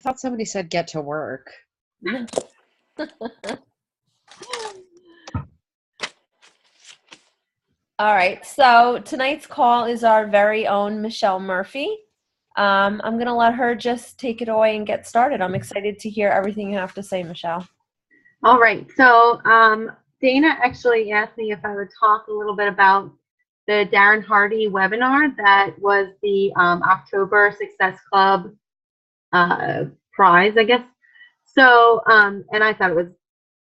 thought somebody said get to work. All right, so tonight's call is our very own Michelle Murphy. I'm going to let her just take it away and get started. I'm excited to hear everything you have to say, Michelle. All right, so Dana actually asked me if I would talk a little bit about the Darren Hardy webinar that was the October Success Club prize, I guess. So, and I thought it was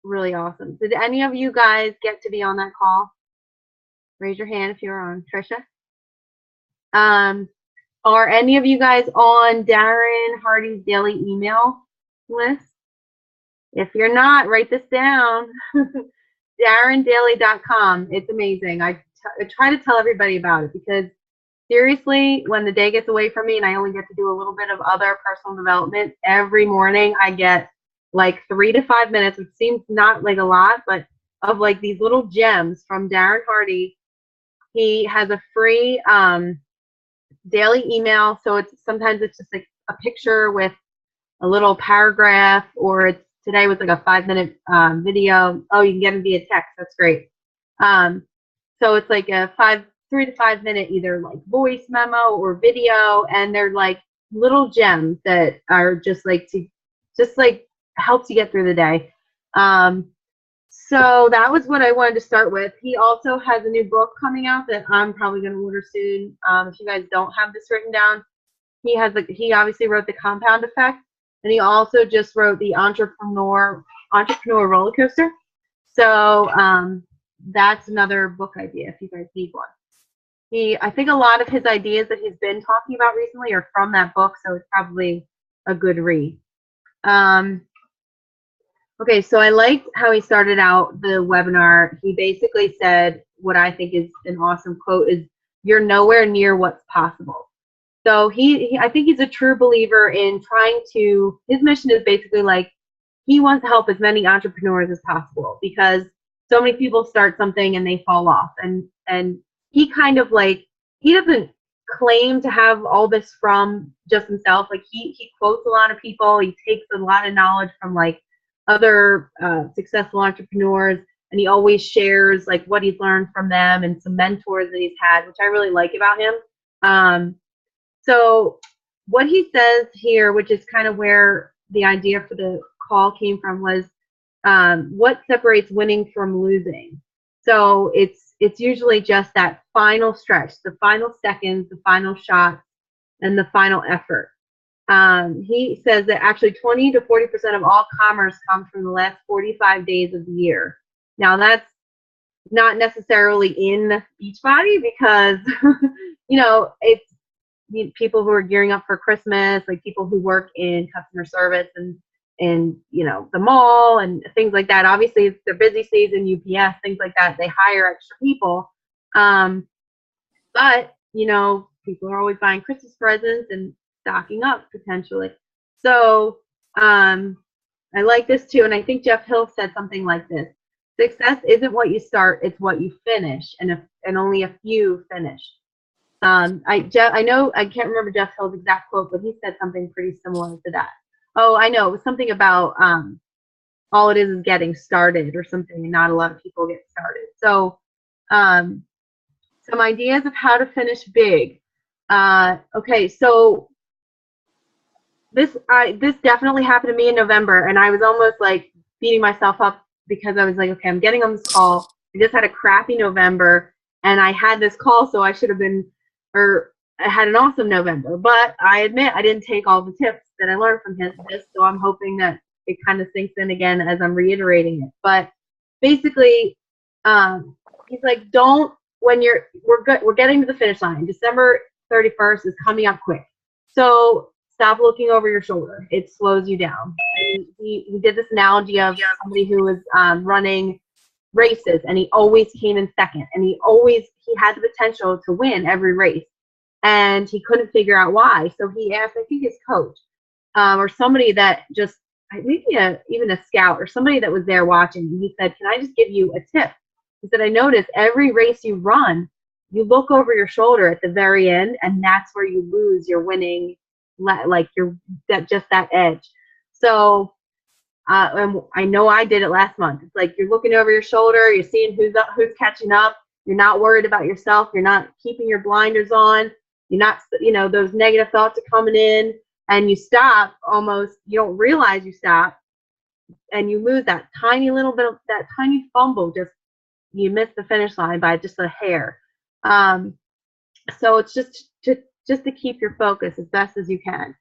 really awesome. Did any of you guys get to be on that call? Raise your hand if you're on. Trisha? Are any of you guys on Darren Hardy's daily email list? If you're not, write this down. DarrenDaily.com. It's amazing. I try to tell everybody about it because seriously, when the day gets away from me and I only get to do a little bit of other personal development, every morning I get like 3 to 5 minutes, which seems not like a lot, but of like these little gems from Darren Hardy. He has a free daily email. So sometimes it's just like a picture with a little paragraph, or today was like a 5-minute video. Oh, you can get them via text. That's great. So it's like a 3 to 5 minute either like voice memo or video, and they're like little gems that are just like helps you get through the day. So that was what I wanted to start with. He also has a new book coming out that I'm probably going to order soon. If you guys don't have this written down, he obviously wrote The Compound Effect, and he also just wrote The Entrepreneur Roller Coaster. So that's another book idea if you guys need one. I think a lot of his ideas that he's been talking about recently are from that book, so it's probably a good read. Okay, so I liked how he started out the webinar. He basically said what I think is an awesome quote is, "You're nowhere near what's possible." So I think he's a true believer in his mission is basically like, he wants to help as many entrepreneurs as possible because so many people start something and they fall off. And he kind of like, he doesn't claim to have all this from just himself. Like he quotes a lot of people. He takes a lot of knowledge from like other successful entrepreneurs, and he always shares like what he's learned from them and some mentors that he's had, which I really like about him. So what he says here, which is kind of where the idea for the call came from, was what separates winning from losing. So it's usually just that final stretch, the final seconds, the final shot, and the final effort. He says that actually 20 to 40% of all commerce comes from the last 45 days of the year. Now that's not necessarily in Beachbody because, you know, it's people who are gearing up for Christmas, like people who work in customer service and you know, the mall and things like that. Obviously it's their busy season, UPS, things like that. They hire extra people. But, you know, people are always buying Christmas presents and stocking up potentially. So I like this too, and I think Jeff Hill said something like this: success isn't what you start, it's what you finish, and only a few finish. I know I can't remember Jeff Hill's exact quote, but he said something pretty similar to that. Oh, I know, it was something about all it is getting started or something, and not a lot of people get started. So some ideas of how to finish big. Okay, so this definitely happened to me in November, and I was almost like beating myself up because I was like, okay, I'm getting on this call. I just had a crappy November, and I had this call, so I should have been, or I had an awesome November. But I admit I didn't take all the tips that I learned from this, so I'm hoping that it kind of sinks in again as I'm reiterating it. But basically, he's like, we're getting to the finish line. December 31st is coming up quick. So stop looking over your shoulder. It slows you down. And he did this analogy of somebody who was running races, and he always came in second, and he had the potential to win every race, and he couldn't figure out why. So he asked, I think his coach or somebody that just, maybe even a scout or somebody that was there watching. He said, can I just give you a tip? He said, I noticed every race you run, you look over your shoulder at the very end, and that's where you lose your winning like you're that edge. So, and I know I did it last month. It's like you're looking over your shoulder, you're seeing who's catching up. You're not worried about yourself. You're not keeping your blinders on. You're not, those negative thoughts are coming in, and you stop almost. You don't realize you stop, and you lose that tiny little bit of that tiny fumble. Just you miss the finish line by just a hair. So it's just to keep your focus as best as you can.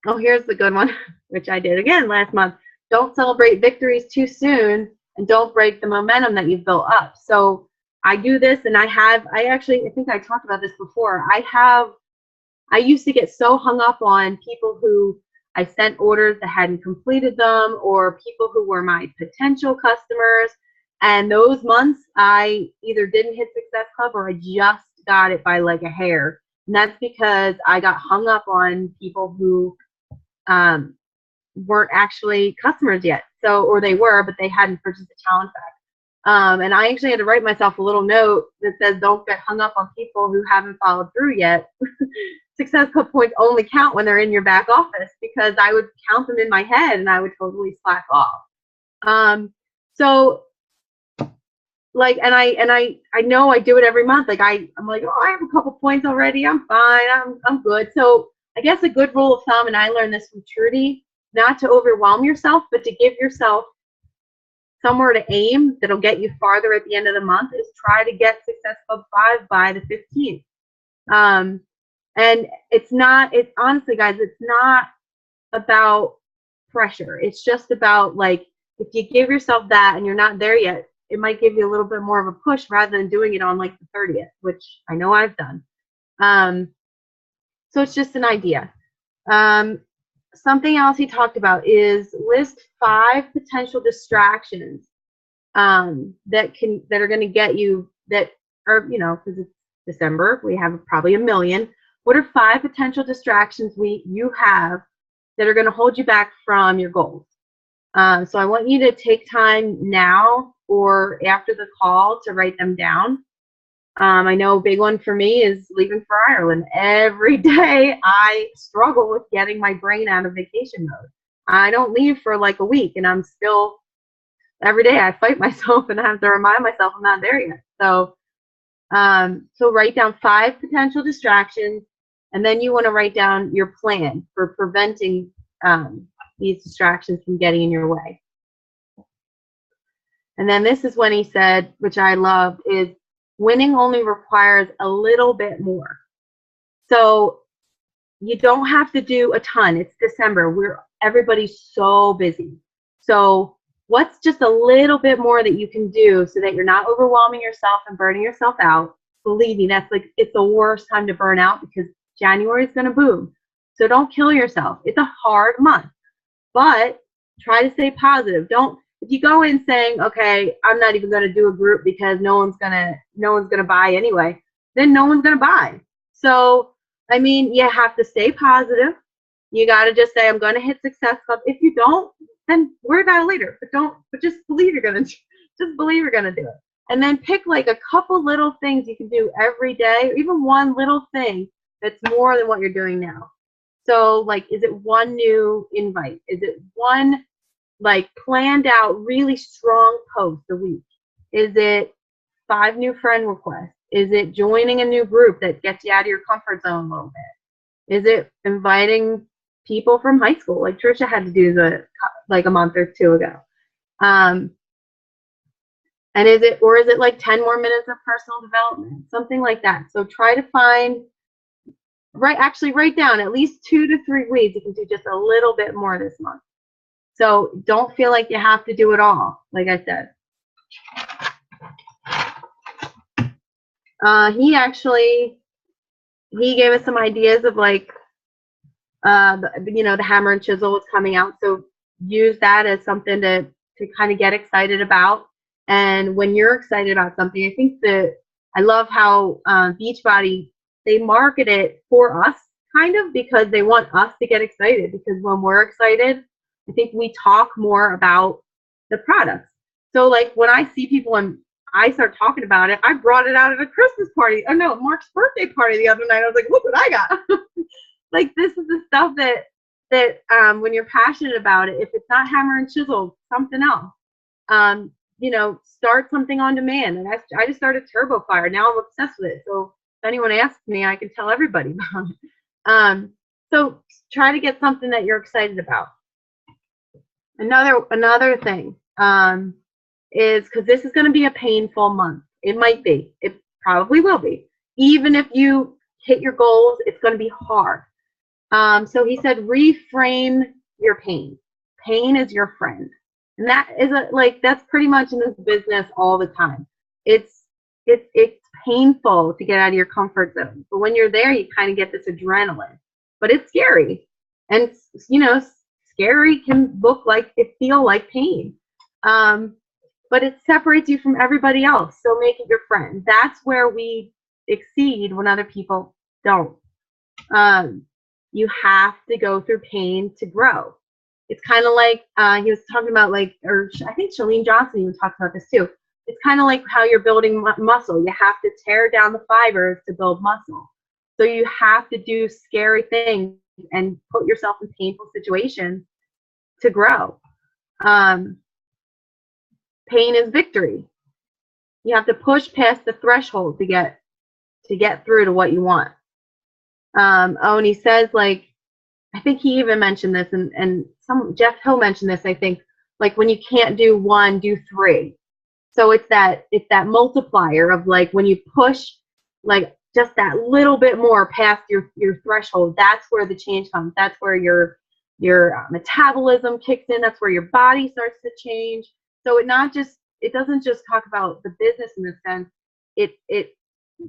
Oh, here's the good one, which I did again last month. Don't celebrate victories too soon, and don't break the momentum that you've built up. So I do this, and I think I talked about this before. I used to get so hung up on people who I sent orders that hadn't completed them, or people who were my potential customers. And those months, I either didn't hit Success Club, or I just got it by like a hair. And that's because I got hung up on people who weren't actually customers yet. So, or they were, but they hadn't purchased the talent pack. And I actually had to write myself a little note that says, don't get hung up on people who haven't followed through yet. Success Club points only count when they're in your back office, because I would count them in my head and I would totally slack off. So like, and I know I do it every month. Like I'm like, oh, I have a couple points already. I'm fine. I'm good. So I guess a good rule of thumb, and I learned this from Trudy, not to overwhelm yourself, but to give yourself somewhere to aim that'll get you farther at the end of the month, is try to get Success Club 5 by the 15th. And it's honestly, guys, it's not about pressure. It's just about, like, if you give yourself that and you're not there yet, it might give you a little bit more of a push rather than doing it on like the 30th, which I know I've done. So it's just an idea. Something else he talked about is list 5 potential distractions that are going to get you, that are, because it's December, we have probably a million. What are 5 potential distractions you have that are going to hold you back from your goals? So I want you to take time now or after the call to write them down. I know a big one for me is leaving for Ireland. Every day I struggle with getting my brain out of vacation mode. I don't leave for like a week, and I'm still, every day I fight myself and I have to remind myself I'm not there yet. So, so write down 5 potential distractions, and then you want to write down your plan for preventing these distractions from getting in your way. And then this is when he said, which I loved, is winning only requires a little bit more. So you don't have to do a ton. It's December. Everybody's so busy. So what's just a little bit more that you can do so that you're not overwhelming yourself and burning yourself out? Believe me, it's the worst time to burn out, because January is going to boom. So don't kill yourself. It's a hard month, but try to stay positive. If you go in saying, okay, I'm not even going to do a group because no one's going to buy anyway, then no one's going to buy. So, I mean, you have to stay positive. You got to just say, I'm going to hit Success Club. If you don't, then worry about it later. But just believe you're going to do it. And then pick like a couple little things you can do every day, or even one little thing that's more than what you're doing now. So, like, is it one new invite? Is it one, like, planned out really strong post a week? Is it 5 new friend requests? Is it joining a new group that gets you out of your comfort zone a little bit? Is it inviting people from high school, like Trisha had to do like a month or 2 ago? And is it like 10 more minutes of personal development, something like that? So try to find, write down at least 2 to 3 weeks. You can do just a little bit more this month. So don't feel like you have to do it all, like I said. He gave us some ideas of, like, the hammer and chisel was coming out. So use that as something to kind of get excited about. And when you're excited about something, I think I love how Beachbody, they market it for us, kind of, because they want us to get excited. Because when we're excited, I think we talk more about the products. So, like, when I see people and I start talking about it, I brought it out at a Christmas party. Oh no, Mark's birthday party the other night. I was like, look what I got. like this is the stuff that when you're passionate about it, if it's not hammer and chisel, something else. Start something on demand. And I just started TurboFire. Now I'm obsessed with it. So if anyone asks me, I can tell everybody about it. So try to get something that you're excited about. Another thing is, because this is going to be a painful month. It might be. It probably will be. Even if you hit your goals, it's going to be hard. So he said, reframe your pain. Pain is your friend. And that is that's pretty much in this business all the time. It's painful to get out of your comfort zone. But when you're there, you kind of get this adrenaline. But it's scary. And, scary can feel like pain. But it separates you from everybody else. So make it your friend. That's where we exceed when other people don't. You have to go through pain to grow. It's kind of like he was talking about, or I think Chalene Johnson even talked about this too. It's kind of like how you're building muscle. You have to tear down the fibers to build muscle. So you have to do scary things and put yourself in painful situations to grow. Pain is victory. You have to push past the threshold to get through to what you want. And he says, I think he even mentioned this, and Jeff Hill mentioned this, I think, when you can't do one, do three. So it's that multiplier of when you push just that little bit more past your threshold, that's where the change comes. That's where your metabolism kicks in. That's where your body starts to change. So it doesn't just talk about the business in this sense. It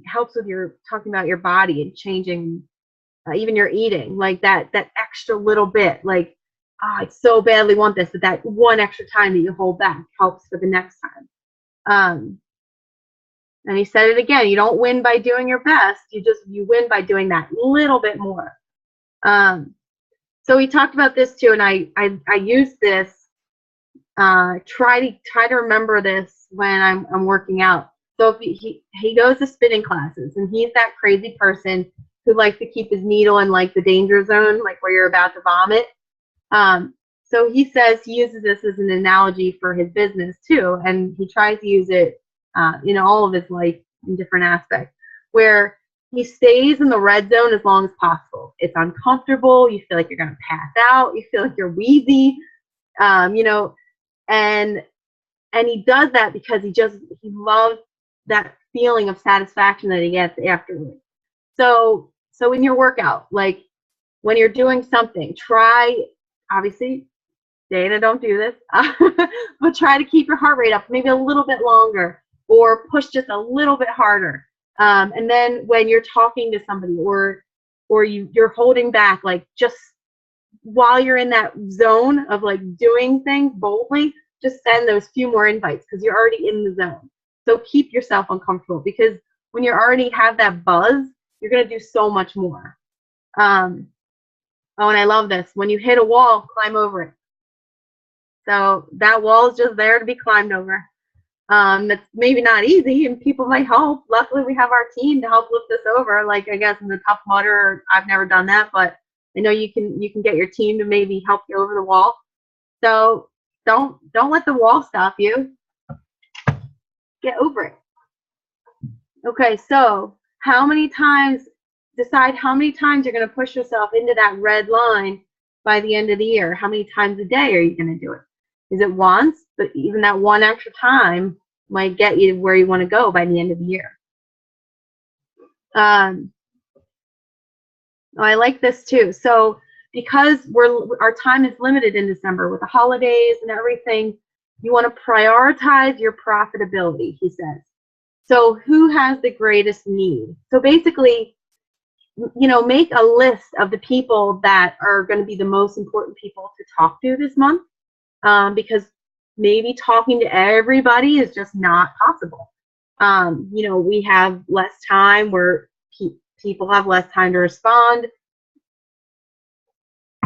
helps with talking about your body and changing even your eating, that extra little bit, I so badly want this, but that one extra time that you hold back helps for the next time. And he said it again, you don't win by doing your best, you win by doing that little bit more. So he talked about this too, and I use this, try to remember this when I'm working out. So if he goes to spinning classes, and he's that crazy person who likes to keep his needle in the danger zone, where you're about to vomit. So he says he uses this as an analogy for his business too, and he tries to use it in all of his life in different aspects, where he stays in the red zone as long as possible. It's uncomfortable. You feel like you're going to pass out. You feel like you're wheezy, and he does that because he loves that feeling of satisfaction that he gets afterwards. So in your workout, when you're doing something, obviously, Dana, don't do this, but try to keep your heart rate up maybe a little bit longer, or push just a little bit harder. And then when you're talking to somebody, or you're holding back, just while you're in that zone of doing things boldly, just send those few more invites because you're already in the zone. So keep yourself uncomfortable, because when you already have that buzz, you're going to do so much more. And I love this. When you hit a wall, climb over it. So that wall is just there to be climbed over. That's maybe not easy, and people might help. Luckily, we have our team to help lift this over. I guess in the Tough Mudder, I've never done that, but I know you can get your team to maybe help you over the wall. So don't let the wall stop you. Get over it. Okay, so decide how many times you're going to push yourself into that red line by the end of the year. How many times a day are you going to do it? Is it once? But even that one extra time might get you where you want to go by the end of the year. I like this too. So because our time is limited in December with the holidays and everything, you want to prioritize your profitability, he says. So who has the greatest need? So basically, make a list of the people that are going to be the most important people to talk to this month, because maybe talking to everybody is just not possible. We have less time, where people have less time to respond.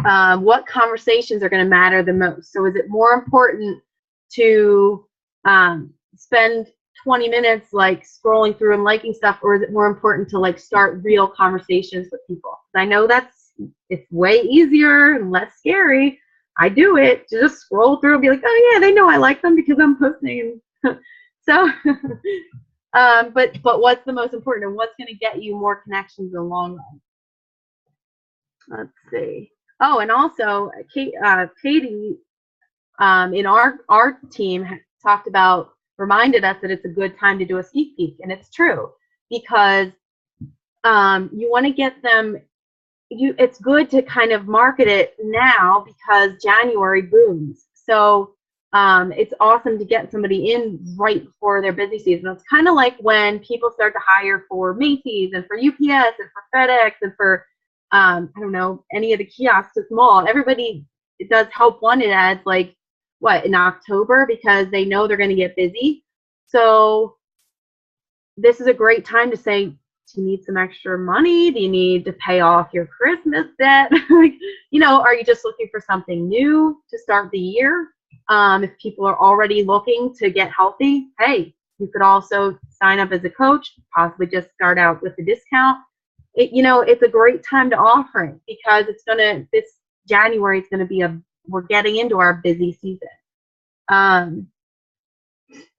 What conversations are going to matter the most? So is it more important to spend 20 minutes scrolling through and liking stuff, or is it more important to start real conversations with people? I know that's it's way easier and less scary. I do it to just scroll through and be like, oh yeah, they know I like them because I'm posting. So, but what's the most important and what's going to get you more connections in the long run? Let's see. Oh, and also Katie in our team talked about, reminded us that it's a good time to do a sneak peek, and it's true, because you want to get them. It's good to kind of market it now because January booms. So it's awesome to get somebody in right before their busy season. It's kind of like when people start to hire for Macy's and for UPS and for FedEx and for I don't know, any of the kiosks at the mall. Everybody does Help Wanted ads like what, in October, because they know they're going to get busy. So this is a great time to say, do you need some extra money? Do you need to pay off your Christmas debt? Like, you know, are you just looking for something new to start the year? If people are already looking to get healthy, hey, you could also sign up as a coach, possibly just start out with a discount. You know, it's a great time to offer it because it's this January is going to be we're getting into our busy season.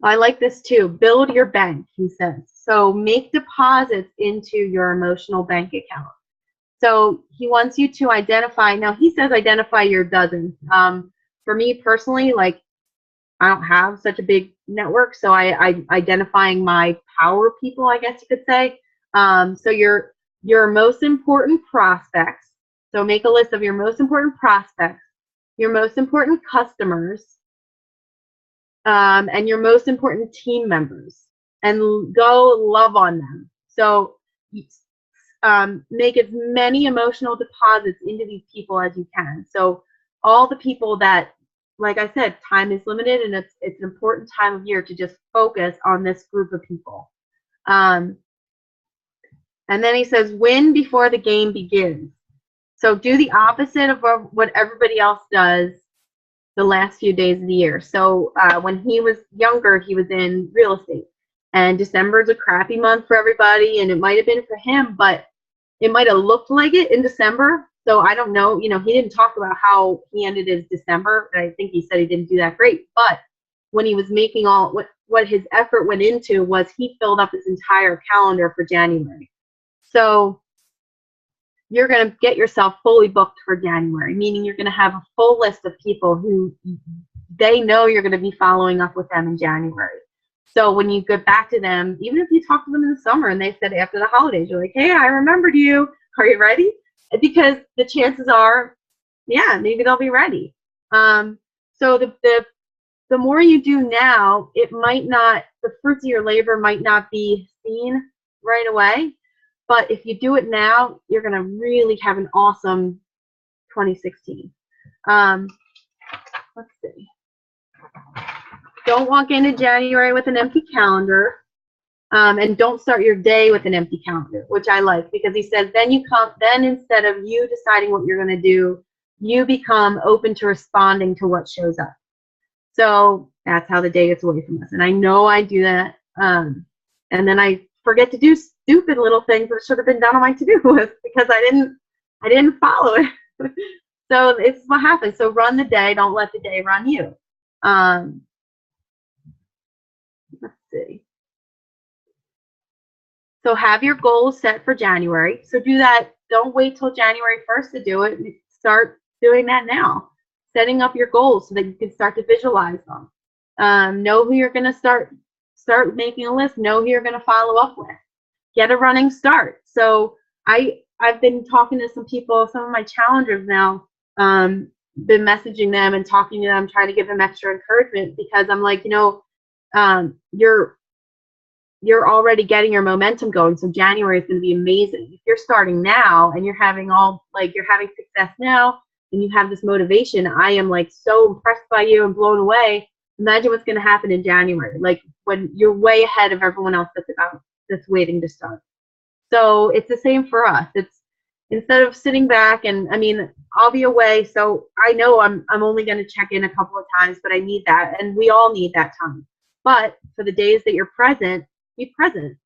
I like this too. Build your bank, he says. So make deposits into your emotional bank account. So he wants you to identify, now he says identify your dozen. For me personally, like, I don't have such a big network, so I identifying my power people, I guess you could say. So your most important prospects. So make a list of your most important prospects, your most important customers, and your most important team members, and go love on them. So make as many emotional deposits into these people as you can. So all the people that, like I said, time is limited, and it's an important time of year to just focus on this group of people. And then he says, win before the game begins. So do the opposite of what everybody else does the last few days of the year. So when he was younger, he was in real estate. And December is a crappy month for everybody, and it might have been for him, but it might have looked like it in December. So I don't know. You know, he didn't talk about how he ended his December, and I think he said he didn't do that great. But when he was making what his effort went into was he filled up his entire calendar for January. So you're going to get yourself fully booked for January, meaning you're going to have a full list of people who they know you're going to be following up with them in January. So when you get back to them, even if you talk to them in the summer and they said after the holidays, you're like, hey, I remembered you. Are you ready? Because the chances are, yeah, maybe they'll be ready. So the more you do now, it might not, the fruits of your labor might not be seen right away. But if you do it now, you're going to really have an awesome 2016. Let's see. Don't walk into January with an empty calendar, and don't start your day with an empty calendar, which I like, because he says then instead of you deciding what you're going to do, you become open to responding to what shows up. So that's how the day gets away from us. And I know I do that. And then I forget to do stupid little things that should have been done on my to-do list because I didn't follow it. So it's what happens. So run the day. Don't let the day run you. Let's see. So have your goals set for January. So do that. Don't wait till January 1st to do it. Start doing that now. Setting up your goals so that you can start to visualize them. Know who you're going to start making a list. Know who you're going to follow up with. Get a running start. So I've been talking to some people, some of my challengers now, been messaging them and talking to them, trying to give them extra encouragement, because I'm like, you know, you're already getting your momentum going. So January is going to be amazing. If you're starting now and you're having success now and you have this motivation, I am like so impressed by you and blown away. Imagine what's going to happen in January, like when you're way ahead of everyone else that's waiting to start. So it's the same for us. It's instead of sitting back and, I mean, I'll be away, so I know I'm only going to check in a couple of times, but I need that, and we all need that time. But for the days that you're present, be present.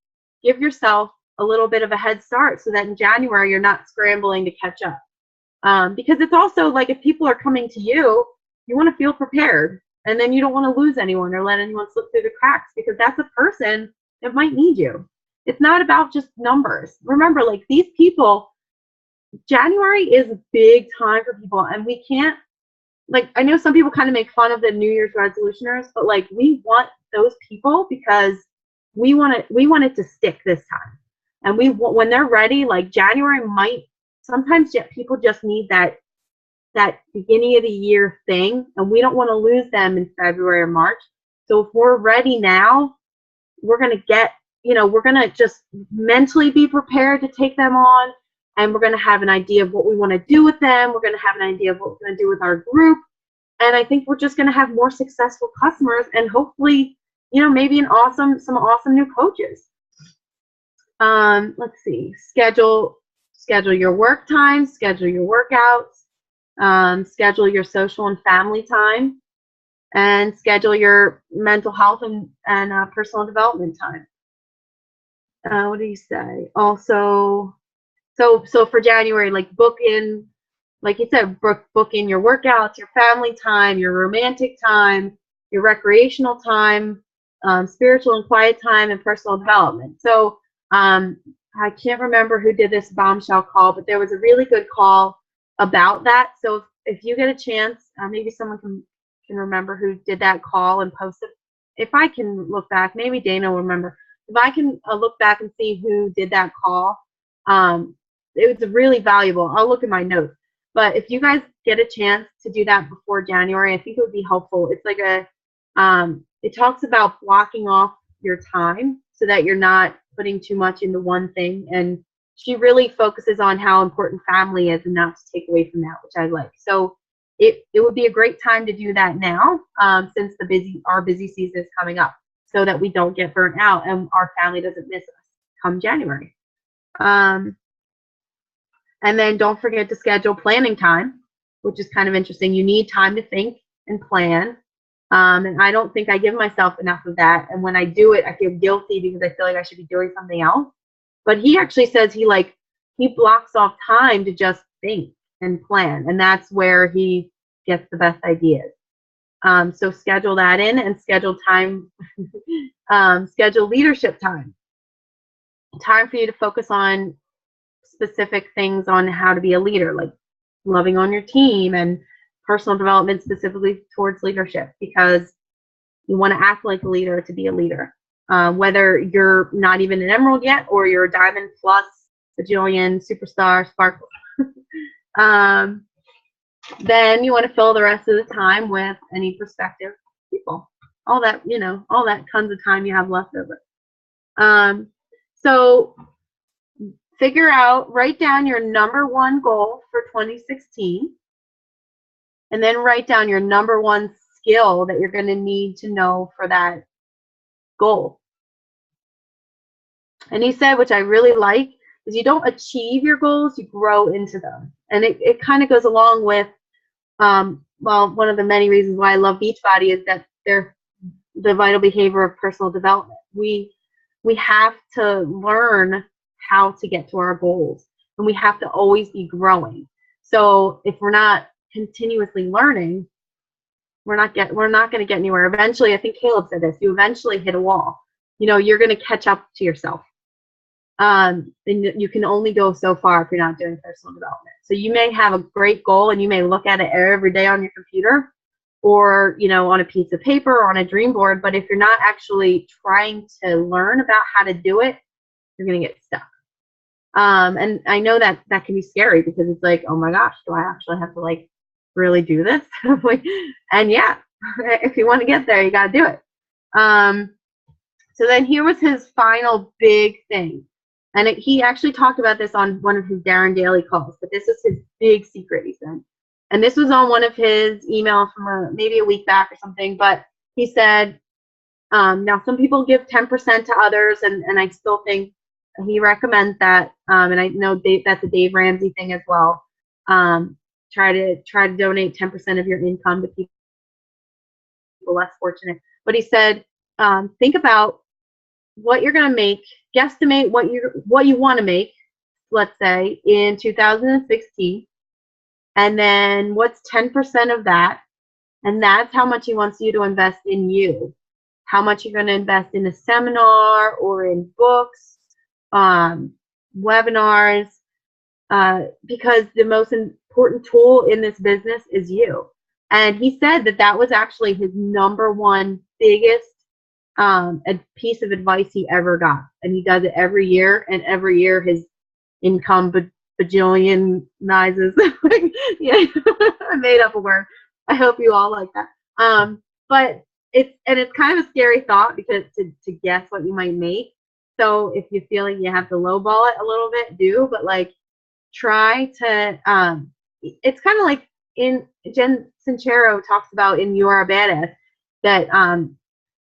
Give yourself a little bit of a head start so that in January you're not scrambling to catch up. Because it's also like if people are coming to you, you want to feel prepared, and then you don't want to lose anyone or let anyone slip through the cracks, because that's a person that might need you. It's not about just numbers. Remember, like these people, January is a big time for people, and we can't, like, I know some people kind of make fun of the New Year's resolutioners, but like we want those people because we want it to stick this time. And when they're ready, like January might, sometimes people just need that beginning of the year thing, and we don't want to lose them in February or March. So if we're ready now, we're going to get, we're going to just mentally be prepared to take them on, and we're going to have an idea of what we want to do with them. We're going to have an idea of what we're going to do with our group. And I think we're just going to have more successful customers, and hopefully, maybe some awesome new coaches. Let's see, schedule your work time, schedule your workouts, schedule your social and family time, and schedule your mental health and personal development time. What do you say? Also, so for January, like book in, like you said, book in your workouts, your family time, your romantic time, your recreational time, spiritual and quiet time, and personal development. So I can't remember who did this bombshell call, but there was a really good call about that. So if you get a chance, maybe someone can remember who did that call and post it. If I can look back, maybe Dana will remember. If I can look back and see who did that call, it was really valuable. I'll look at my notes. But if you guys get a chance to do that before January, I think it would be helpful. It's like it talks about blocking off your time so that you're not putting too much into one thing. And she really focuses on how important family is and not to take away from that, which I like. So it would be a great time to do that now, since our busy season is coming up, so that we don't get burnt out and our family doesn't miss us come January. And then don't forget to schedule planning time, which is kind of interesting. You need time to think and plan. And I don't think I give myself enough of that. And when I do it, I feel guilty because I feel like I should be doing something else. But he actually says he blocks off time to just think and plan. And that's where he gets the best ideas. So schedule that in, and schedule time, schedule leadership time. Time for you to focus on specific things on how to be a leader, like loving on your team and personal development specifically towards leadership, because you want to act like a leader to be a leader. Whether you're not even an emerald yet or you're a diamond plus, bajillion, superstar, sparkle. Then you want to fill the rest of the time with any prospective people. All that tons of time you have left over. So write down your number one goal for 2016, and then write down your number one skill that you're going to need to know for that goal. And he said, which I really like, is you don't achieve your goals, you grow into them. And it kind of goes along with, one of the many reasons why I love Beachbody is that they're the vital behavior of personal development. We have to learn how to get to our goals, and we have to always be growing. So if we're not continuously learning, we're not going to get anywhere. Eventually, I think Caleb said this, you eventually hit a wall. You're going to catch up to yourself. And you can only go so far if you're not doing personal development. So you may have a great goal and you may look at it every day on your computer, or on a piece of paper or on a dream board, but if you're not actually trying to learn about how to do it, you're going to get stuck. And I know that can be scary, because it's like, oh my gosh, do I actually have to really do this? And yeah, if you want to get there, you got to do it. So then here was his final big thing. And he actually talked about this on one of his Darren Daily calls, but this is his big secret, he said. And this was on one of his emails from maybe a week back or something, but he said, now some people give 10% to others, and I still think he recommends that, and I know that's a Dave Ramsey thing as well. Try to donate 10% of your income to people less fortunate. But he said, think about what you're going to make, guesstimate what you want to make, let's say, in 2016, And then what's 10% of that? And that's how much he wants you to invest in you. How much you're going to invest in a seminar or in books, webinars, because the most important tool in this business is you. And he said that that was actually his number one biggest a piece of advice he ever got. And he does it every year, and every year his income bajillionizes. Yeah, I made up a word. I hope you all like that. But it's kind of a scary thought because to guess what you might make. So if you feel like you have to lowball it a little bit, do, but like try to it's kind of like in Jen Sincero talks about in You Are a Badass that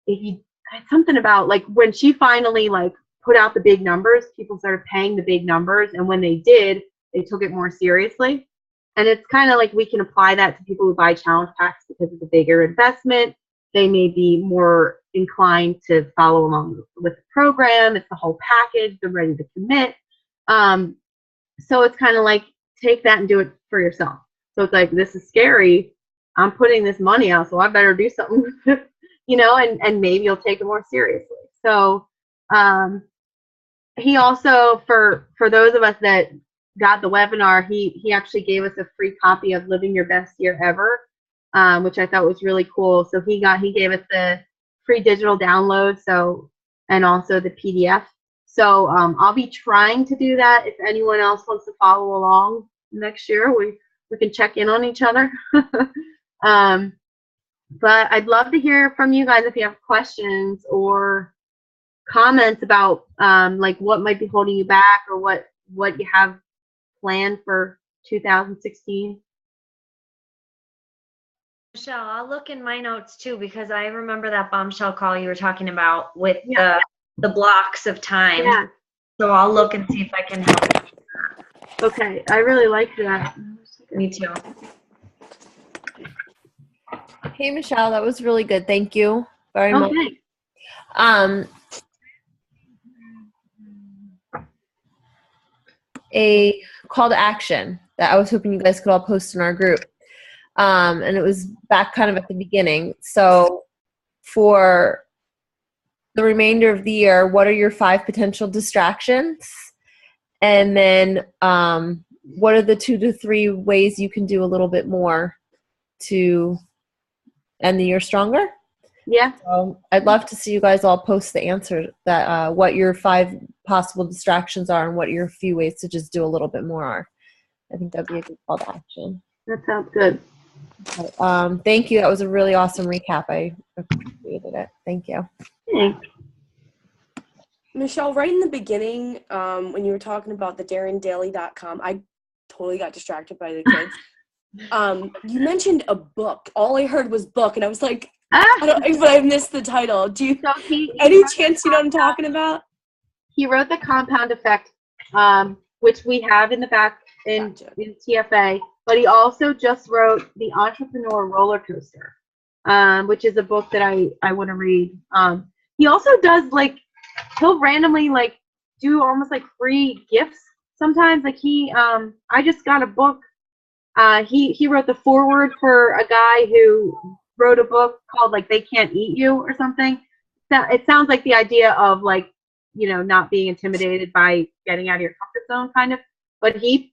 if you something about like when she finally like put out the big numbers, people started paying the big numbers, and when they did, they took it more seriously. And it's kind of like we can apply that to people who buy challenge packs because it's a bigger investment. They may be more inclined to follow along with the program. It's the whole package. They're ready to commit. So it's kind of like take that and do it for yourself. So it's like, this is scary. I'm putting this money out, so I better do something with it, and maybe you'll take it more seriously. So he also, for those of us that got the webinar, he actually gave us a free copy of Living Your Best Year Ever, which I thought was really cool. So he gave us the free digital download, and also the PDF. So I'll be trying to do that. If anyone else wants to follow along next year, we can check in on each other. But I'd love to hear from you guys if you have questions or comments about like what might be holding you back or what you have planned for 2016. Michelle, I'll look in my notes too, because I remember that bombshell call you were talking about with the blocks of time. Yeah. So I'll look and see if I can help. Okay, I really like that. Me too. Hey, Michelle, that was really good. Thank you very much. A call to action that I was hoping you guys could all post in our group. And it was back kind of at the beginning. So for the remainder of the year, what are your 5 potential distractions? And then what are the 2 to 3 ways you can do a little bit more to end the year stronger? Yeah. So I'd love to see you guys all post the answer that what your 5 possible distractions are and what your few ways to just do a little bit more are. I think that'd be a good call to action. That sounds good. But, thank you. That was a really awesome recap. I appreciated it. Thank you. Thanks. Michelle, right in the beginning, when you were talking about the DarrenDaily.com, I totally got distracted by the kids. You mentioned a book. All I heard was book, and I was like, but I missed the title. Do you any chance you know what I'm talking about? He wrote The Compound Effect, which we have in the back in TFA, but he also just wrote The Entrepreneur Roller Coaster, which is a book that I want to read. He also does he'll randomly do almost like free gifts sometimes. Like I just got a book. He wrote the foreword for a guy who wrote a book called They Can't Eat You or something. So it sounds like the idea of not being intimidated by getting out of your comfort zone kind of. But he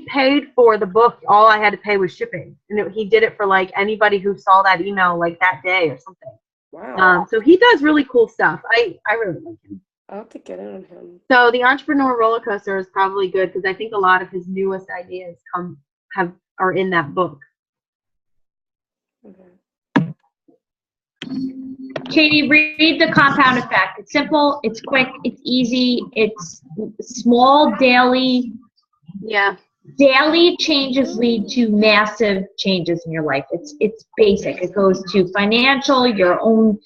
paid for the book. All I had to pay was shipping, and he did it for anybody who saw that email that day or something. Wow. So he does really cool stuff. I really like him. I'll have to get in on him. So the Entrepreneur Roller Coaster is probably good because I think a lot of his newest ideas are in that book. Okay. Katie, read The Compound Effect. It's simple, it's quick, it's easy, it's small daily changes lead to massive changes in your life. It's basic. It goes to financial, your own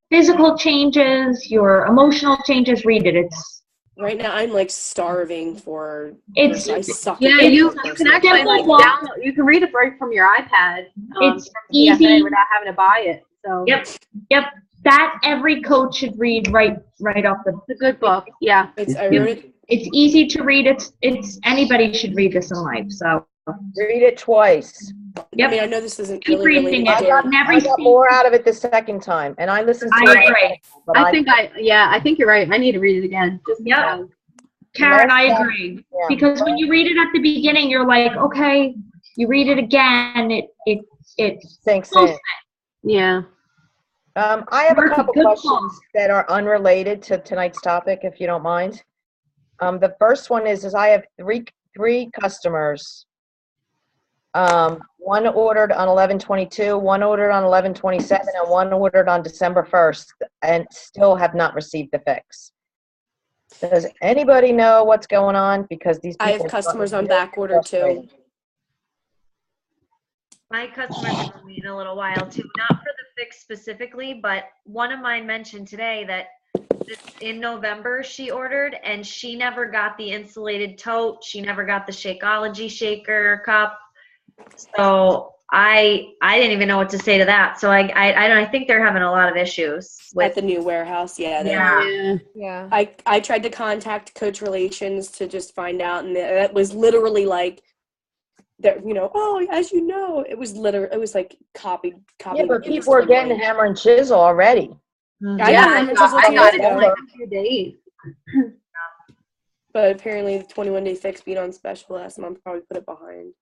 physical changes, your emotional changes. Read it. It's right now I'm starving for. I suck. Yeah, you can actually download. You can read it right from your iPad. It's from easy TFA without having to buy it. So yep. That every coach should read right off the. It's a good book. Yeah. I wrote it It's easy to read. It's anybody should read this in life. So Read it twice. yep. I mean, I know this isn't Keep really reading related it. to And every I got more out of it the second time, and I listened to I it. agree. But I think you're right. I need to read it again. Just Yep. because. Karen, I Last time- agree. yeah. Because when you read it at the beginning, you're like, okay, you read it again, it Sinks in. Yeah. I have a Good couple call. questions that are unrelated to tonight's topic, if you don't mind. The first one is I have three customers. One ordered on 11/22, one ordered on 11/27, and one ordered on December 1st, and still have not received the fix. Does anybody know what's going on? Because these people I have customers on back order too. My customers have been waiting a little while too, not for the fix specifically, but one of mine mentioned today that in November she ordered and she never got the insulated tote. She never got the Shakeology shaker cup. So I didn't even know what to say to that. So I think they're having a lot of issues At with. the new warehouse, yeah. Yeah. Yeah. I tried to contact Coach Relations to just find out, and it was literally like, that, you know, oh, as you know, it was like copied. Yeah, but people are getting hammer and chisel already. I got hammer and chisel I got it too, in like a few days. but apparently the 21-day fix being on special last month probably put it behind.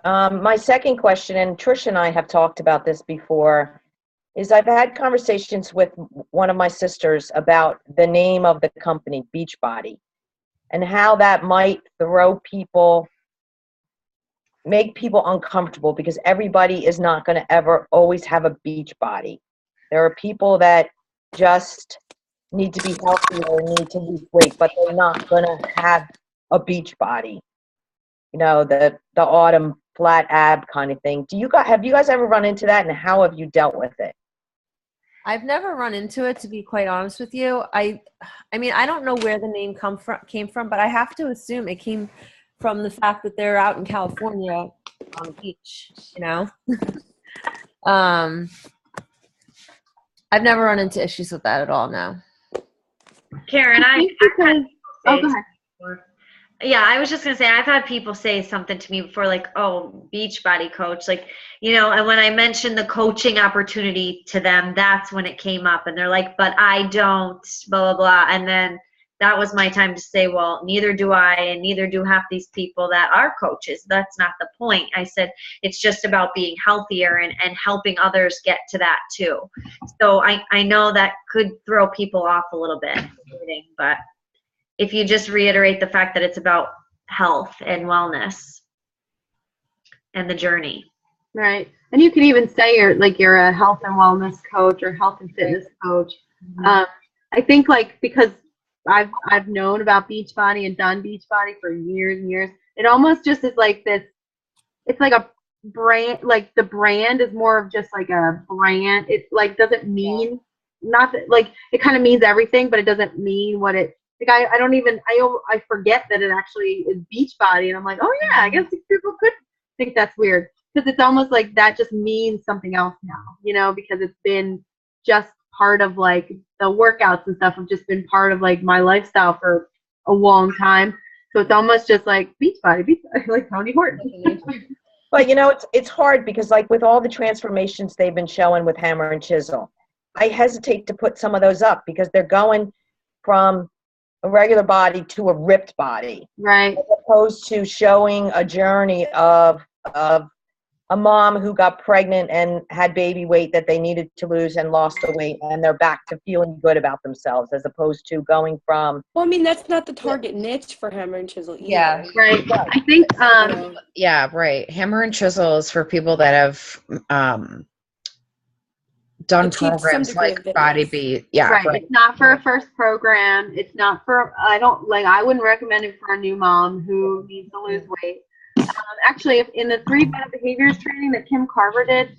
My second question, and Trish and I have talked about this before, is I've had conversations with one of my sisters about the name of the company, Beachbody, and how that might make people uncomfortable because everybody is not going to ever always have a beach body. There are people that just need to be healthy or need to lose weight, but they're not going to have a beach body. You know, the autumn flat ab kind of thing. Have you guys ever run into that, and how have you dealt with it? I've never run into it, to be quite honest with you. I mean, I don't know where the name came from, but I have to assume it came from the fact that they're out in California on the beach, you know? I've never run into issues with that at all, no. Karen, I think because, oh, go ahead. Yeah, I was just gonna say I've had people say something to me before, like, "Oh, Beachbody coach," like, you know. And when I mentioned the coaching opportunity to them, that's when it came up, and they're like, "But I don't," blah blah blah. And then that was my time to say, "Well, neither do I, and neither do half these people that are coaches. That's not the point." I said it's just about being healthier and helping others get to that too. So I know that could throw people off a little bit, but if you just reiterate the fact that it's about health and wellness and the journey. Right. And you can even say you're a health and wellness coach or health and fitness coach. I think because I've known about Beachbody and done Beachbody for years and years. It almost just is like this. It's like a brand. Like the brand is more of just like a brand. It like doesn't mean not that, like it kind of means everything, but it doesn't mean what it. Like I forget that it actually is Beachbody, and I'm like, oh yeah, I guess people could think that's weird because it's almost like that just means something else now, you know, because it's been just part of like the workouts and stuff have just been part of like my lifestyle for a long time. So it's almost just like Beachbody, like Tony Horton. But you know, it's hard because like with all the transformations they've been showing with Hammer and Chisel, I hesitate to put some of those up because they're going from a regular body to a ripped body, right? As opposed to showing a journey of a mom who got pregnant and had baby weight that they needed to lose and lost the weight, and they're back to feeling good about themselves, as opposed to going from. Well, I mean, that's not the target niche for Hammer and Chisel either. Yeah. Right. I think. Yeah, right. Hammer and Chisel is for people that have done Achieved some programs degree like of fitness. Body Beat. Yeah, right. It's not for a first program. It's not for. I wouldn't recommend it for a new mom who needs to lose weight. Actually, in the 3 Better Behaviors training that Kim Carver did,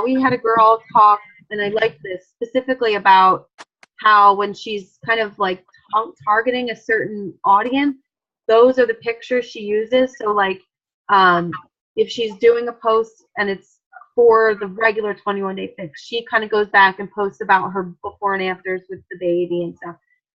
we had a girl talk, and I liked this specifically about how when she's kind of like targeting a certain audience, those are the pictures she uses. So like, if she's doing a post and it's for the regular 21-day fix, she kind of goes back and posts about her before and afters with the baby and stuff.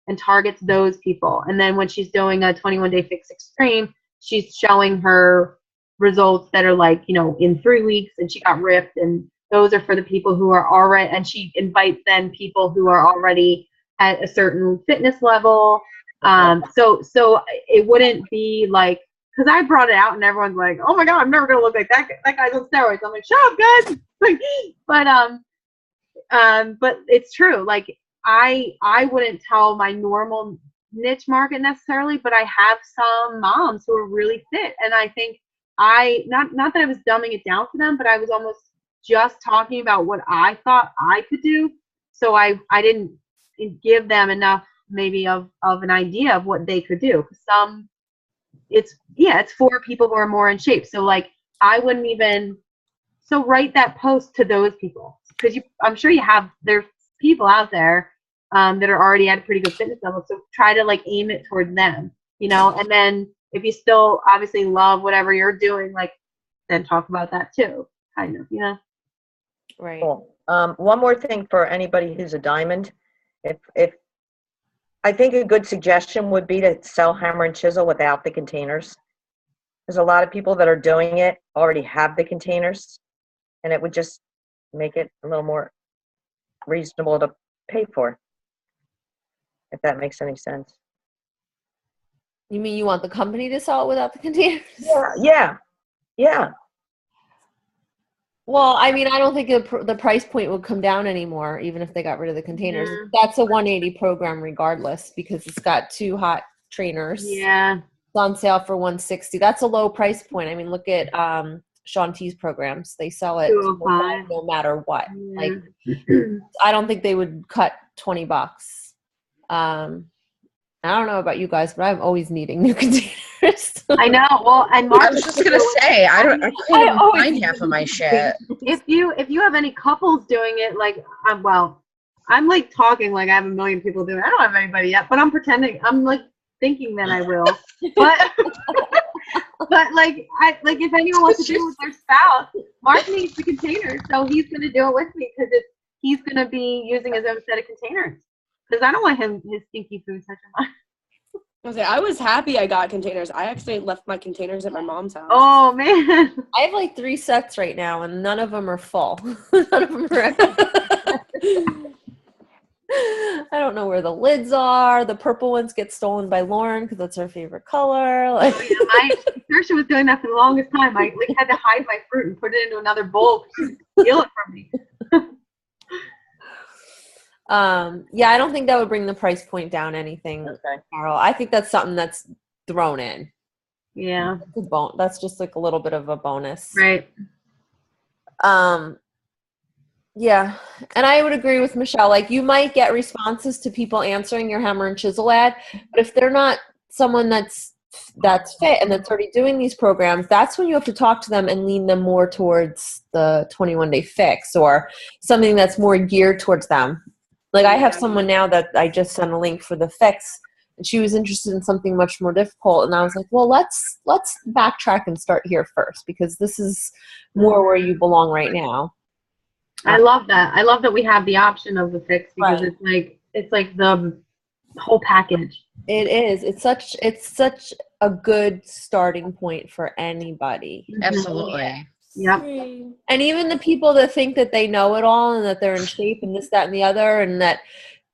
and targets those people. And then when she's doing a 21-day fix extreme, she's showing her results that are like, you know, in 3 weeks, and she got ripped, and those are for the people who are already, and she invites then people who are already at a certain fitness level. So it wouldn't be like, because I brought it out and everyone's like, oh my God, I'm never gonna look like that guy's on steroids. I'm like, shut up, guys. But it's true. Like I wouldn't tell my normal niche market necessarily, but I have some moms who are really fit, and I think not that I was dumbing it down for them, but I was almost just talking about what I thought I could do. So I didn't give them enough maybe of an idea of what they could do. It's for people who are more in shape. So like I wouldn't even write that post to those people, because I'm sure there's people out there that are already at a pretty good fitness level. So try to like aim it toward them, you know, and then if you still obviously love whatever you're doing, like then talk about that too, kind of, you know. Right. Cool. One more thing for anybody who's a diamond. If I think a good suggestion would be to sell hammer and chisel without the containers. There's a lot of people that are doing it already have the containers, and it would just make it a little more reasonable to pay for, if that makes any sense. You mean you want the company to sell it without the containers? Yeah. Well, I mean, I don't think the price point would come down anymore, even if they got rid of the containers. Yeah. That's a 180 program regardless, because it's got 2 hot trainers. Yeah. It's on sale for 160. That's a low price point. I mean, look at Shaun T's programs. They sell it no matter what. Yeah. Like, I don't think they would cut $20. I don't know about you guys, but I'm always needing new containers. I know. Well, and Mark, I was just gonna say I can't even find half of my shit. if you have any couples doing it, like I'm like talking like I have a million people doing it. I don't have anybody yet, but I'm pretending. I'm like thinking that I will. But but like if anyone wants to do it with their spouse, Mark needs the containers, so he's gonna do it with me, because he's gonna be using his own set of containers. Because I don't want his stinky food touching mine. I was happy I got containers. I actually left my containers at my mom's house. Oh man, I have like 3 sets right now, and none of them are full. None of them are empty. I don't know where the lids are. The purple ones get stolen by Lauren because that's her favorite color. Like, Saoirse was doing that for the longest time. I like had to hide my fruit and put it into another bowl to steal it from me. Yeah, I don't think that would bring the price point down anything, Okay. Carol. I think that's something that's thrown in. Yeah. That's just like a little bit of a bonus. Right. Yeah, and I would agree with Michelle. Like, you might get responses to people answering your hammer and chisel ad, but if they're not someone that's fit and that's already doing these programs, that's when you have to talk to them and lean them more towards the 21-day fix or something that's more geared towards them. Like, I have someone now that I just sent a link for the fix, and she was interested in something much more difficult, and I was like, well, let's backtrack and start here first, because this is more where you belong right now. I love that. I love that we have the option of the fix, because it's like the whole package. It is. It's such a good starting point for anybody. Absolutely. Yep. And even the people that think that they know it all and that they're in shape and this, that, and the other, and that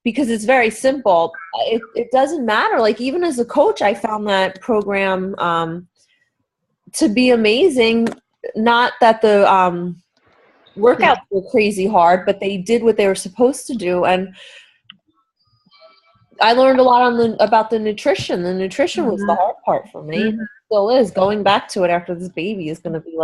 because it's very simple, it doesn't matter. Like, even as a coach, I found that program to be amazing. Not that the workouts were crazy hard, but they did what they were supposed to do. And I learned a lot about the nutrition. The nutrition was the hard part for me. It still is. Going back to it after this baby is going to be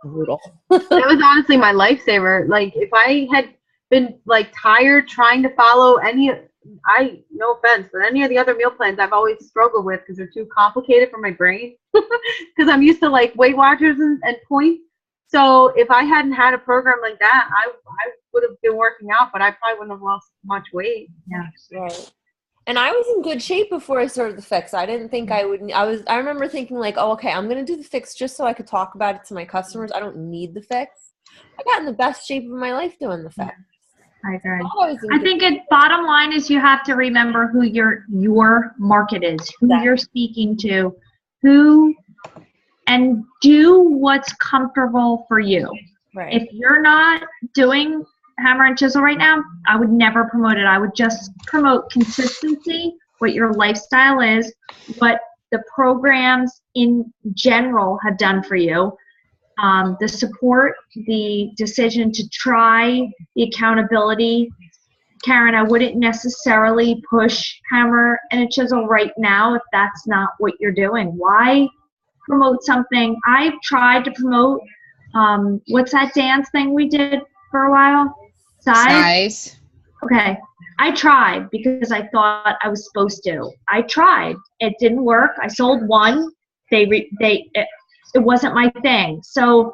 brutal. That was honestly my lifesaver. Like, if I had been like tired trying to follow no offense, but any of the other meal plans I've always struggled with because they're too complicated for my brain. Because I'm used to like Weight Watchers and points. So if I hadn't had a program like that, I would have been working out, but I probably wouldn't have lost much weight. Yeah, right. And I was in good shape before I started the fix. I didn't think I would. I remember thinking like, oh, okay, I'm going to do the fix just so I could talk about it to my customers. I don't need the fix. I got in the best shape of my life doing the fix. I agree. Not always in I think bottom line is you have to remember who your market is, who Exactly. you're speaking to, and do what's comfortable for you. right. If you're not doing hammer and chisel right now, I would never promote it. I would just promote consistency, what your lifestyle is, what the programs in general have done for you, the support, the decision to try, the accountability. Karen, I wouldn't necessarily push hammer and a chisel right now if that's not what you're doing. Why promote something? I've tried to promote, what's that dance thing we did for a while? Size. Okay. I tried because I thought I was supposed to. I tried. It didn't work. I sold one. It wasn't my thing. So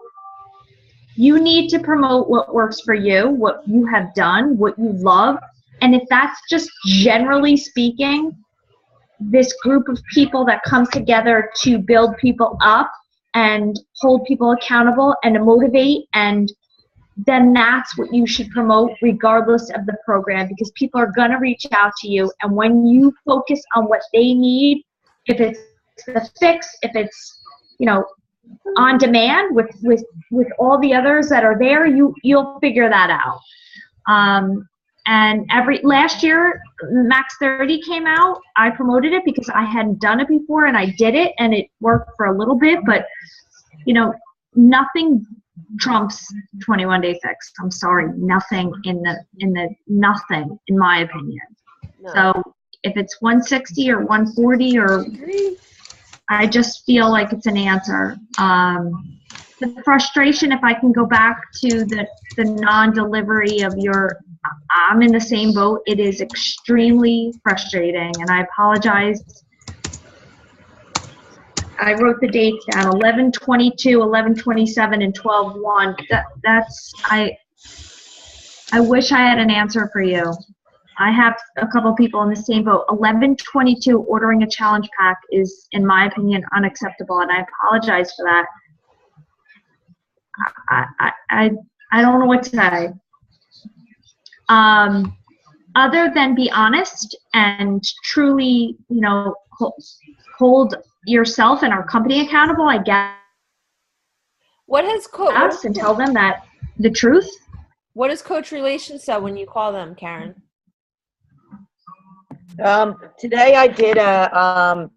you need to promote what works for you, what you have done, what you love. And if that's just generally speaking, this group of people that comes together to build people up and hold people accountable and to motivate, and then that's what you should promote regardless of the program, because people are going to reach out to you. And when you focus on what they need, if it's the fix, if it's, on demand with all the others that are there, you'll figure that out. And last year, Max 30 came out. I promoted it because I hadn't done it before, and I did it, and it worked for a little bit. But nothing trumps 21 Day Fix. I'm sorry, nothing in nothing in my opinion. No. So if it's 160 or 140 or. I just feel like it's an answer. The frustration, if I can go back to the non-delivery of I'm in the same boat. It is extremely frustrating, and I apologize. I wrote the dates down: 11/22, 11/27, and 12/1. I wish I had an answer for you. I have a couple people in the same boat. 11/22 ordering a challenge pack is, in my opinion, unacceptable, and I apologize for that. I don't know what to say. Other than be honest and truly, hold yourself and our company accountable, I guess, What has and tell them that the truth. What does Coach Relations say when you call them, Karen? Today I did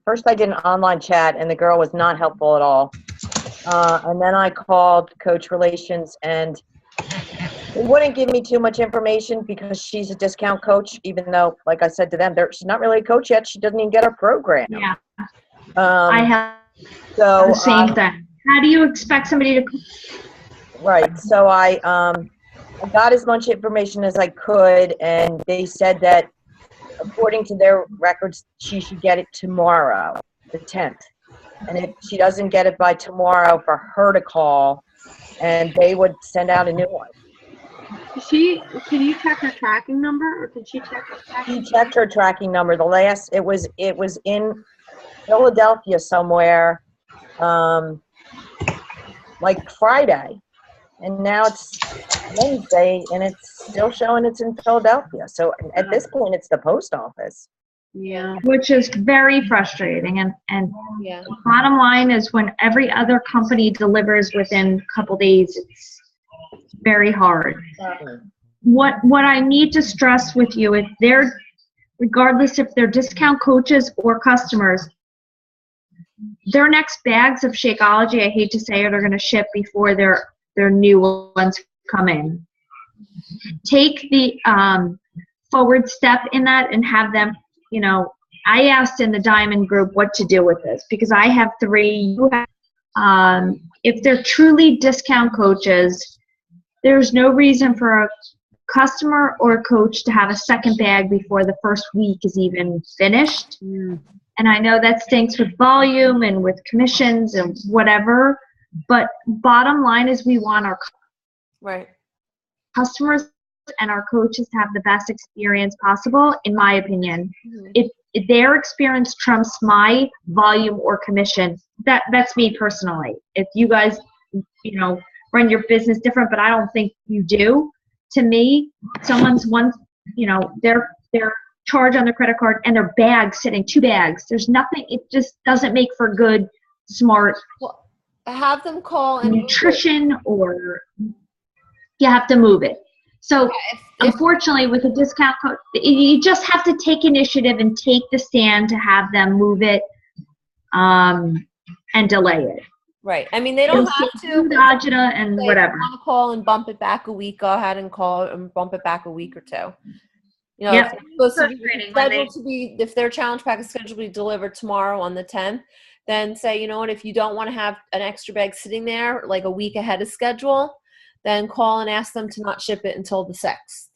first I did an online chat, and the girl was not helpful at all. And then I called Coach Relations, and they wouldn't give me too much information because she's a discount coach, even though, like I said to them, she's not really a coach yet. She doesn't even get her program. Yeah. I have the same thing. How do you expect somebody to? Right. So I got as much information as I could, and they said that according to their records, she should get it tomorrow, the 10th. And if she doesn't get it by tomorrow, for her to call, and they would send out a new one. Can you check her tracking number, or can she check her tracking? She checked her tracking number. It was in Philadelphia somewhere, like Friday, and now it's Wednesday, and it's still showing it's in Philadelphia. So at this point, it's the post office. Yeah. Which is very frustrating. And Yeah. bottom line is, when every other company delivers within a couple days, it's very hard. What I need to stress with you, if they're, regardless if they're discount coaches or customers, their next bags of Shakeology, I hate to say it, are going to ship before their new ones come in. Take the forward step in that and have them, I asked in the Diamond group what to do with this, because I have 3. You have, if they're truly discount coaches, there's no reason for a customer or a coach to have a second bag before the first week is even finished. And I know that stinks with volume and with commissions and whatever, but bottom line is, we want our Right. customers and our coaches to have the best experience possible, in my opinion. Mhm. If their experience trumps my volume or commission, that's me personally. If you guys, run your business different, but I don't think you do. to me, someone's their charge on their credit card and their bag sitting, 2 bags. There's nothing, it just doesn't make for good, smart Well, have them call and nutrition, or you have to move it. So unfortunately, with a discount code, you just have to take initiative and take the stand to have them move it and delay it. Right. I mean, they don't have to. Agita and Say, whatever. If you want to call and bump it back a week, go ahead and call and bump it back a week or 2. You know, Yep. if it's supposed to be Frustrating when scheduled to be, if their challenge pack is scheduled to be delivered tomorrow on the 10th, then say, you know what, if you don't want to have an extra bag sitting there like a week ahead of schedule, then call and ask them to not ship it until the 6th.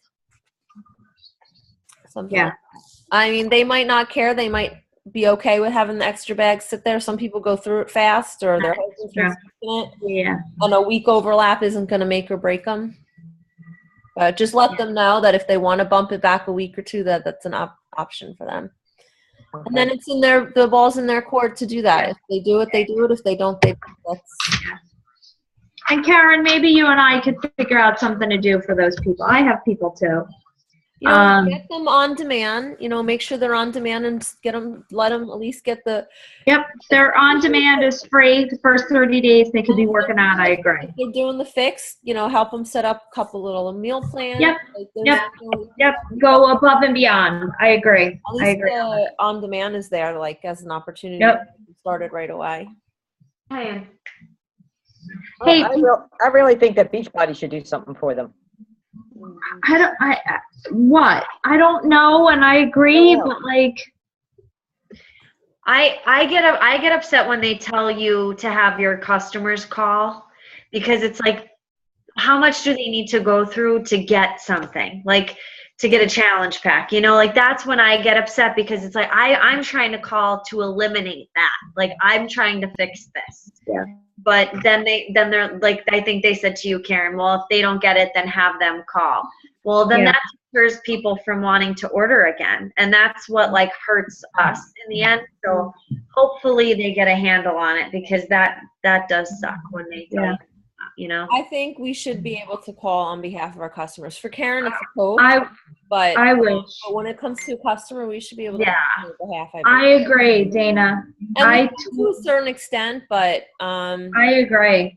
Something Yeah. like that. I mean, they might not care. They might be okay with having the extra bag sit there. Some people go through it fast, or their husband's Sure. in it. Yeah. And a week overlap isn't going to make or break them. But just let them know that if they want to bump it back a week or 2, that's an option for them. And then it's in the ball's in their court to do that. If they do it, they do it. If they don't, that's. And Karen, maybe you and I could figure out something to do for those people. I have people too. You know, get them on demand. You know, make sure they're on demand and let them at least get the. Yep, their on demand is free. The first 30 days they could be working on. I agree. If they're doing the fix, you know, help them set up a couple little meal plans. Yep, Like yep. Yep, go above and beyond. I agree. At I least agree. the on demand is there, like as an opportunity. Yep. To get started right away. Hey, Hey, I really think that Beachbody should do something for them. I don't know, and I agree, but like, I get upset when they tell you to have your customers call, because it's like, how much do they need to go through to get something, like to get a challenge pack, you know, like that's when I get upset, because it's like I'm trying to call to eliminate that, like I'm trying to fix this. Yeah. But then they're like, I think they said to you, Karen, well, if they don't get it, then have them call. Well, then Yeah. that deters people from wanting to order again, and that's what like hurts us in the end. So hopefully they get a handle on it, because that does suck when they tell you know. I think we should be able to call on behalf of our customers. For Karen, it's a coach, but I wish. when it comes to a customer, we should be able to Yeah. call on behalf. I agree, Dana. And to a certain extent, but I agree.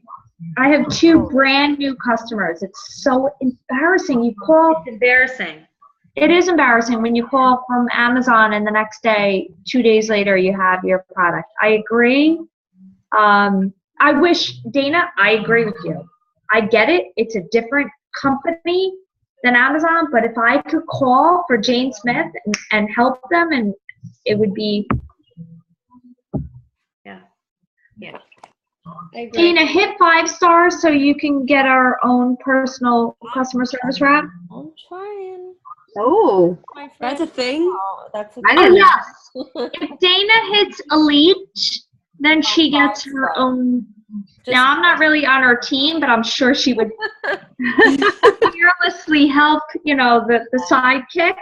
I have 2 brand new customers. It's so embarrassing. You call. It's embarrassing. It is embarrassing when you call from Amazon and the next day, 2 days later, you have your product. I agree. I wish, Dana, I agree with you. I get it. It's a different company than Amazon, but if I could call for Jane Smith and help them, and it would be. yeah. I agree. Dana, hit 5 stars so you can get our own personal customer service rep. I'm trying. Oh, My friend. That's a thing? Oh, that's a I Oh, didn't know. yes. If Dana hits elite, then she gets her own. Now, I'm not really on her team, but I'm sure she would fearlessly help, you know, the sidekick.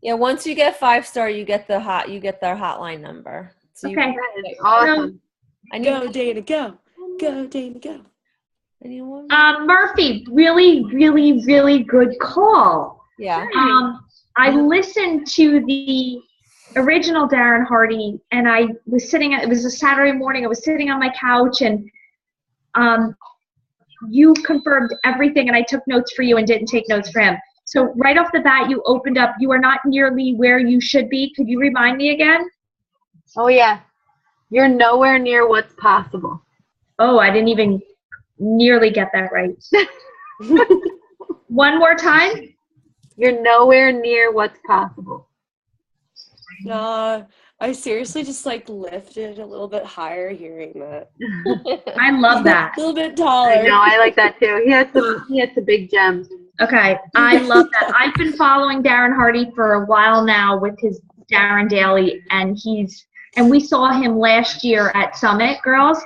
Yeah, once you get 5-star, you get their hotline number. So Okay. Awesome. I need Go, Dana, go. Go, Dana, go. anyone? Murphy, really, really, really good call. Yeah. I listened to the original Darren Hardy, and I was it was a Saturday morning, I was sitting on my couch, and you confirmed everything, and I took notes for you and didn't take notes for him. So right off the bat, you opened up, you are not nearly where you should be. Could you remind me again? Oh, yeah. You're nowhere near what's possible. Oh, I didn't even nearly get that right. One more time. You're nowhere near what's possible. I seriously just like lifted a little bit higher hearing that. I love that. A little bit I taller. know, I like that too. He had some big gems. Okay, I love that. I've been following Darren Hardy for a while now with his Darren Daily, and we saw him last year at Summit, girls.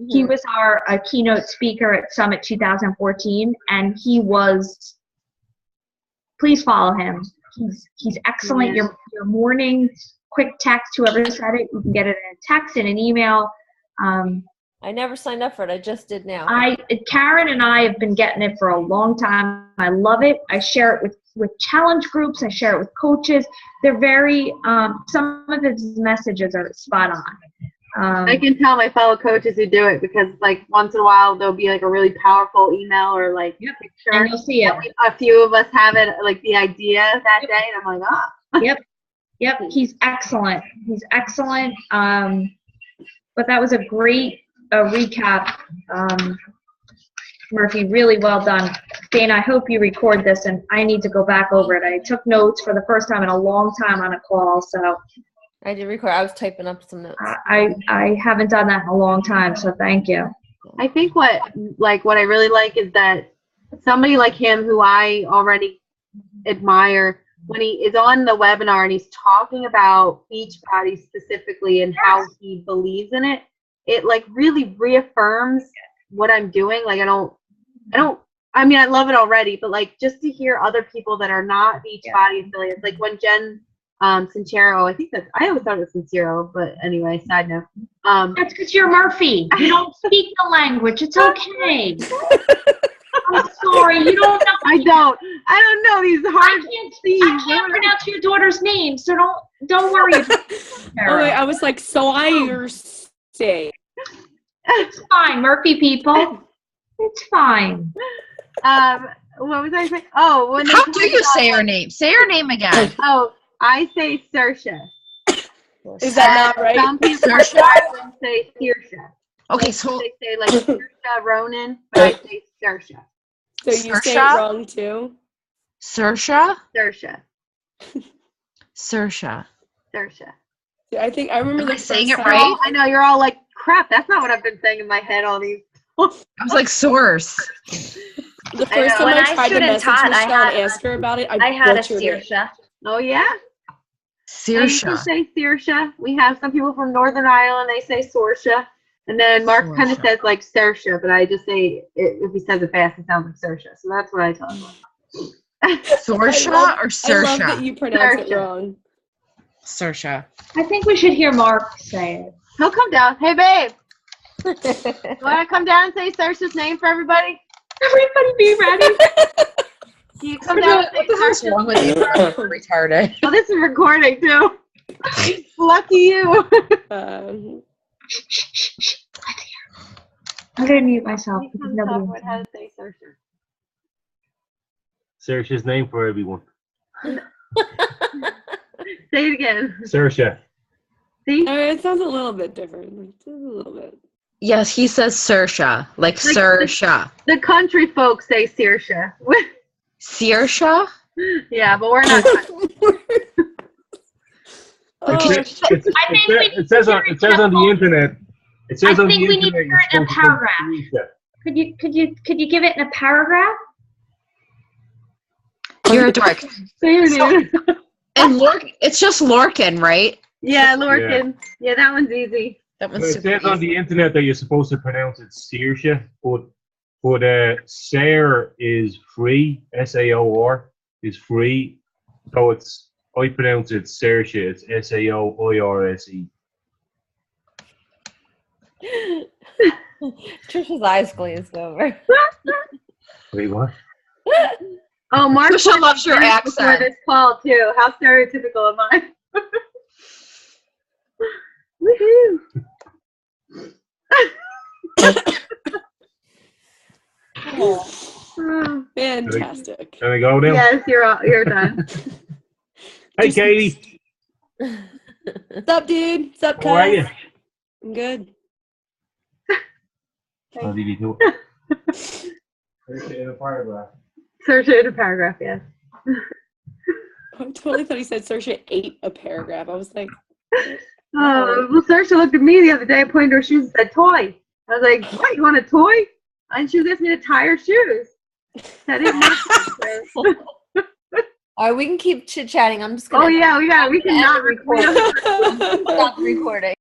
He was our keynote speaker at Summit 2014, and he was. Please follow him. He's excellent. Yeah. Your morning quick text, whoever said it, you can get it in a text, in an email. And I never signed up for it. I just did now. Karen and I have been getting it for a long time. I love it. I share it with challenge groups. I share it with coaches. They're very, some of his messages are spot on. I can tell my fellow coaches who do it because like once in a while there'll be like a really powerful email or like picture. And you'll see it. A few of us have it like the idea that day, and I'm like, oh. Yep. He's excellent. But that was a great recap, Murphy. Really well done. Dana, I hope you record this, and I need to go back over it. I took notes for the first time in a long time on a call, so. I did record. I was typing up some notes. I haven't done that in a long time, so thank you. I think what I really like is that somebody like him who I already admire, when he is on the webinar and he's talking about Beachbody specifically and how he believes in it, it like really reaffirms what I'm doing. Like I mean, I love it already, but like just to hear other people that are not Beachbody affiliates, like when Jen Sincero, I always thought it was Sincero, but anyway, side note. That's because you're Murphy. You don't speak the language. It's okay. I'm sorry. You don't know. I don't know these hard I can't pronounce your daughter's name, so don't worry. Oh, wait, I was like, so I say. It's fine, Murphy people. It's fine. What was I saying? Oh, when How do you say her name? Say her name again. Oh, I say Saoirse. Is that not right? Some people say Saoirse. Okay, so They say like Saoirse Ronan, but I say Saoirse. So you say it Saoirse? wrong too? Saoirse? Saoirse. Saoirse. Saoirse. I think I remember Am the I saying first it time- right? I know, you're all like, crap, that's not what I've been saying in my head all these. I was like source. The first time When I I tried to stood and message taught, Michelle I and had- ask her about it, I had a butchered it. Saoirse. Oh, yeah? I used to Saoirse. say Saoirse. We have some people from Northern Ireland, they say Saoirse. And then Mark kind of Saoirse. says like Saoirse, but I just say, if he says it fast, it sounds like Saoirse. So that's what I tell him. Saoirse or I love that Saoirse? you pronounce it Saoirse. wrong. Saoirse. I think we should hear Mark say it. He'll come down. Hey, babe, you want to come down and say Saoirse's name for everybody? Everybody be ready. Can you come down and say What the hell's Saoirse's wrong with you? Retarded. Oh, this is recording too. Lucky you. I'm gonna mute myself He because comes up nobody. with how to say Saoirse. Saoirse's name for everyone. Say it again. Saoirse. See? It sounds a little bit different. Just a little bit. Yes, he says Saoirse, like Saoirse. The country folks say Saoirse. Saoirse? Yeah, but we're not. Oh, It says on the internet. It says I on the think we need internet. to hear it in a paragraph. Could you give it in a paragraph? You're a dork. Say your name. And it's just Lorcan, right? Yeah, Lorcan. Yeah, that one's easy. That one's It super says on easy. the internet that you're supposed to pronounce it Saoirse, but Sair is free. Saor is free, so I pronounce it Saoirse. It's Saoirse. Trisha's eyes glazed over. Wait, what? Oh, Mark Trisha loves your before accent. this call too. How stereotypical am I? Woohoo! Oh, fantastic. Can I go now? yes, you're done. Hey, Katie. What's up, dude? What's up, How are you? cuz? I'm good. How did you do it? In a paragraph. Search it in a paragraph, yes. I totally thought he said Saoirse ate a paragraph. I was like, Oh, well, Saoirse looked at me the other day, pointed to her shoes and said, toy. I was like, what, you want a toy? And she was asking me to tie her shoes. That didn't make sense. All right, we can keep chit chatting. I'm just gonna. Oh, yeah, we can not record. Stop recording.